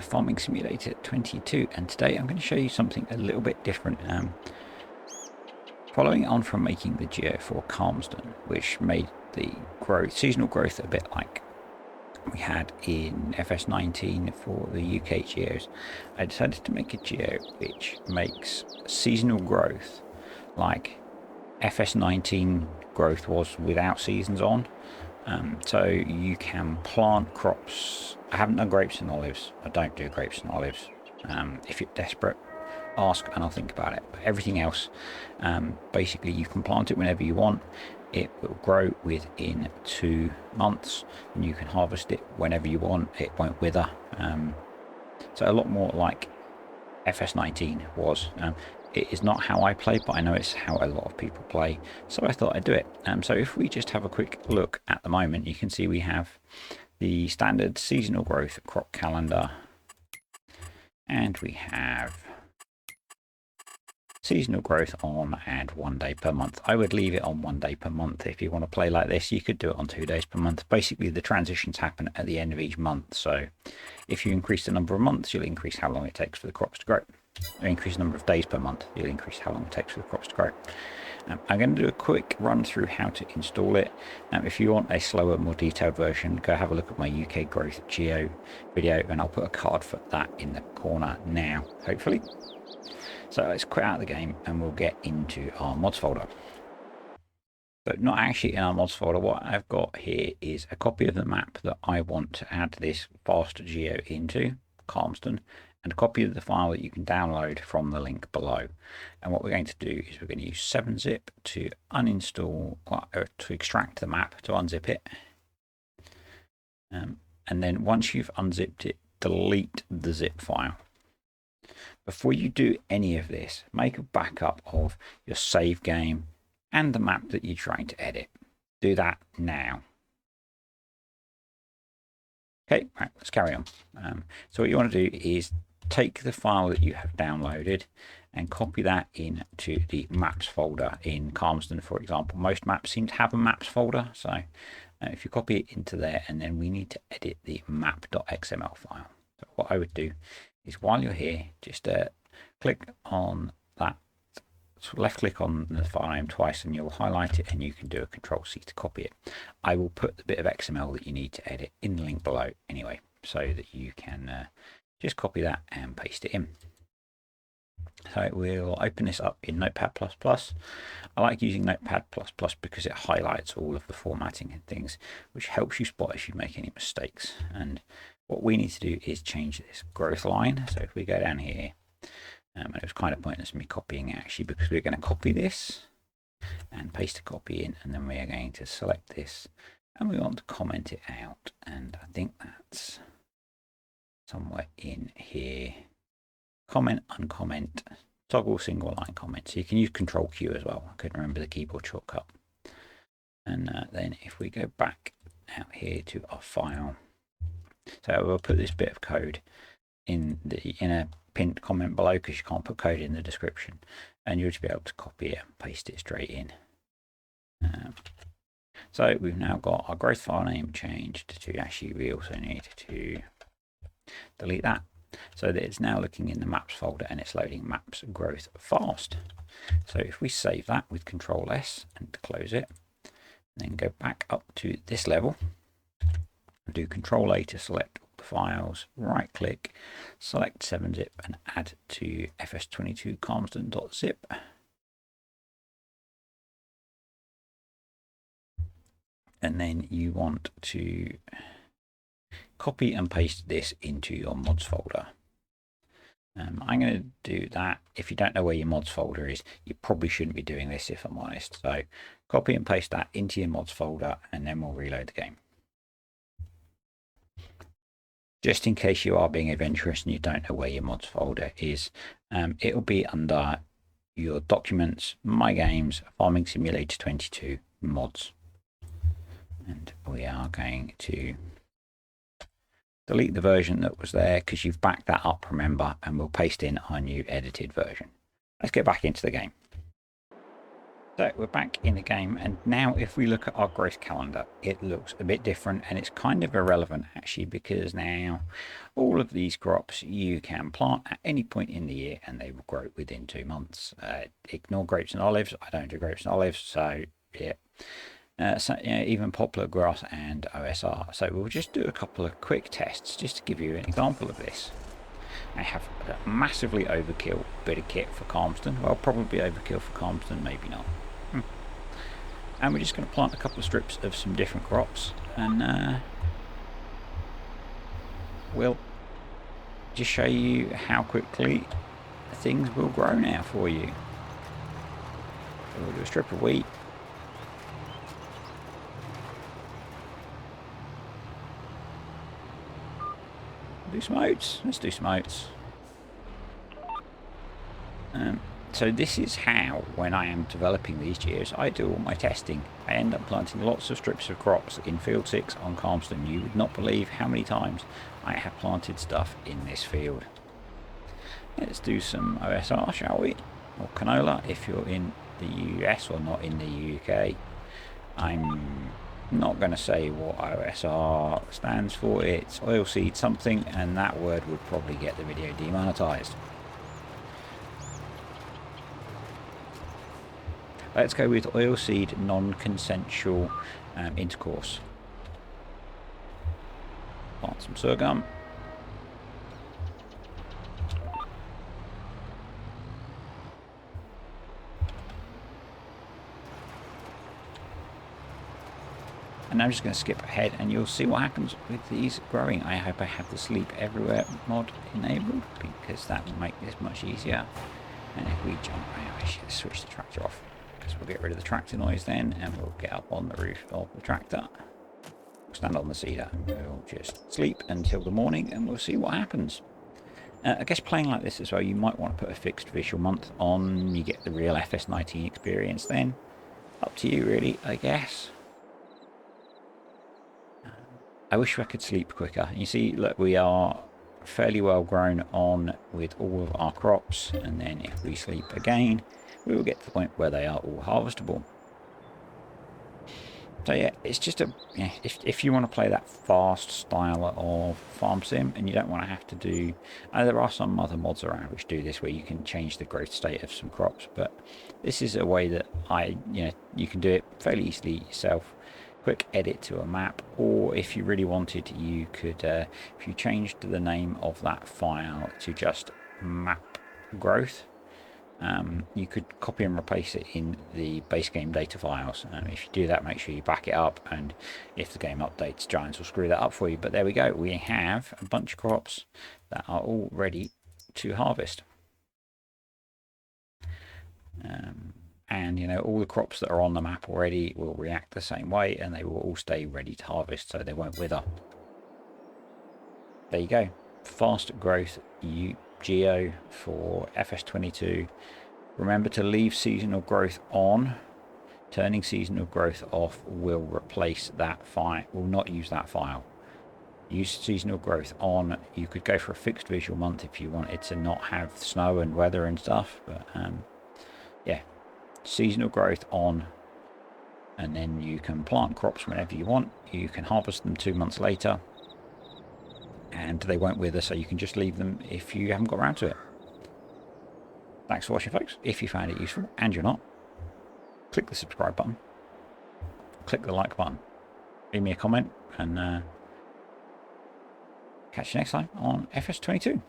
Farming Simulator 22, and today I'm going to show you something a little bit different. Following on from making the geo for Calmsden, which made the seasonal growth a bit like we had in FS19 for the UK geos, I decided to make a geo which makes seasonal growth like FS19 growth was without seasons on. So you can plant crops. I haven't done grapes and olives. I don't do grapes and olives. If you're desperate, ask and I'll think about it. But everything else, basically you can plant it whenever you want. It will grow within 2 months and you can harvest it whenever you want. It won't wither. So a lot more like FS19 was. It is not how I play, but I know it's how a lot of people play, so I thought I'd do it. So if we just have a quick look at the moment, you can see we have the standard seasonal growth crop calendar, and we have seasonal growth on and 1 day per month. I would leave it on 1 day per month. If you want to play like this, you could do it on 2 days per month. Basically, the transitions happen at the end of each month, so if you increase the number of months, you'll increase how long it takes for the crops to grow. Or increase the number of days per month, you'll increase how long it takes for the crops to grow. I'm going to do a quick run through how to install it. If you want a slower, more detailed version, go have a look at my UK growth geo video, and I'll put a card for that in the corner now, hopefully. So let's quit out of the game and we'll get into our mods folder. So not actually in our mods folder, what I've got here is a copy of the map that I want to add this fast geo into, Calmsden, and a copy of the file that you can download from the link below. And what we're going to do is we're going to use 7-zip to uninstall, to extract the map, to unzip it. And then once you've unzipped it, delete the zip file. Before you do any of this, make a backup of your save game and the map that you're trying to edit. Do that now. Okay, right, let's carry on. So what you want to do is take the file that you have downloaded and copy that into the maps folder in Calmsden, for example. Most maps seem to have a maps folder, so if you copy it into there, and then we need to edit the map.xml file. So what I would do is, while you're here, just click on that, so left click on the file name twice and you'll highlight it, and you can do a Control-C to copy it. I will put the bit of XML that you need to edit in the link below anyway, so that you can just copy that and paste it in. So we'll open this up in Notepad++. I like using Notepad++ because it highlights all of the formatting and things, which helps you spot if you make any mistakes. And what we need to do is change this growth line. So if we go down here, and it was kind of pointless me copying it actually, because we're going to copy this and paste a copy in, and then we are going to select this and we want to comment it out, and I think that's somewhere in here. Comment, uncomment, toggle single line comment. So you can use Control Q as well. I couldn't remember the keyboard shortcut. And then if we go back out here to our file, so we'll put this bit of code in a pinned comment below, because you can't put code in the description, and you'll just be able to copy it and paste it straight in. So we've now got our growth file name changed to, actually we also need to delete that, so that it's now looking in the maps folder and it's loading maps growth fast. So if we save that with Control-S and close it, then go back up to this level, do Control-A to select all the files, right click, select 7-zip and add to FS22 Calmsden.zip. And then you want to copy and paste this into your mods folder. I'm going to do that. If you don't know where your mods folder is, you probably shouldn't be doing this, if I'm honest. So copy and paste that into your mods folder, and then we'll reload the game. Just in case you are being adventurous and you don't know where your mods folder is, it'll be under your documents, my games, Farming Simulator 22 mods. And we are going to delete the version that was there, because you've backed that up, remember, and we'll paste in our new edited version. Let's get back into the game. So we're back in the game, and now if we look at our growth calendar, it looks a bit different, and it's kind of irrelevant actually, because now all of these crops you can plant at any point in the year and they will grow within 2 months. Ignore grapes and olives. I don't do grapes and olives, so yeah. So, even poplar, grass and OSR. So we'll just do a couple of quick tests just to give you an example of this. I have a massively overkill bit of kit for Calmsden. Well, probably overkill for Calmsden, maybe not. And we're just going to plant a couple of strips of some different crops, and we'll just show you how quickly things will grow now for you. So we'll do a strip of wheat. Do some oats. Let's do some oats. So this is how, when I am developing these gears, I do all my testing. I end up planting lots of strips of crops in field 6 on Calmsden. You would not believe how many times I have planted stuff in this field. Let's do some OSR, shall we? Or canola if you're in the US or not in the UK. I'm not going to say what OSR stands for. It's oilseed something, and that word would probably get the video demonetized. Let's go with oilseed non-consensual intercourse. Plant some sorghum. And I'm just going to skip ahead and you'll see what happens with these growing. I hope I have the sleep everywhere mod enabled, because that will make this much easier. And if we jump, I should switch the tractor off, because we'll get rid of the tractor noise then, and we'll get up on the roof of the tractor. We'll stand on the cedar and we'll just sleep until the morning and we'll see what happens. I guess playing like this as well, you might want to put a fixed visual month on. You get the real FS19 experience then. Up to you really, I guess. I wish I could sleep quicker. You see, look, we are fairly well grown on with all of our crops, and then if we sleep again, we will get to the point where they are all harvestable. So yeah, it's just if you want to play that fast style of farm sim and you don't want to have to do, there are some other mods around which do this where you can change the growth state of some crops, but this is a way that you can do it fairly easily yourself. Quick edit to a map, or if you really wanted, you could, if you changed the name of that file to just map growth, you could copy and replace it in the base game data files. If you do that, make sure you back it up, and if the game updates, Giants will screw that up for you. But there we go, we have a bunch of crops that are all ready to harvest. And all the crops that are on the map already will react the same way, and they will all stay ready to harvest, so they won't wither. There you go, fast growth geo for FS22. Remember to leave seasonal growth on. Turning seasonal growth off will replace that file, will not use that file. Use seasonal growth on. You could go for a fixed visual month if you wanted to not have snow and weather and stuff, but yeah, seasonal growth on, and then you can plant crops whenever you want. You can harvest them 2 months later and they won't wither, so you can just leave them if you haven't got around to it. Thanks for watching, folks. If you found it useful, and you're not, click the subscribe button, click the like button, leave me a comment, and catch you next time on FS22.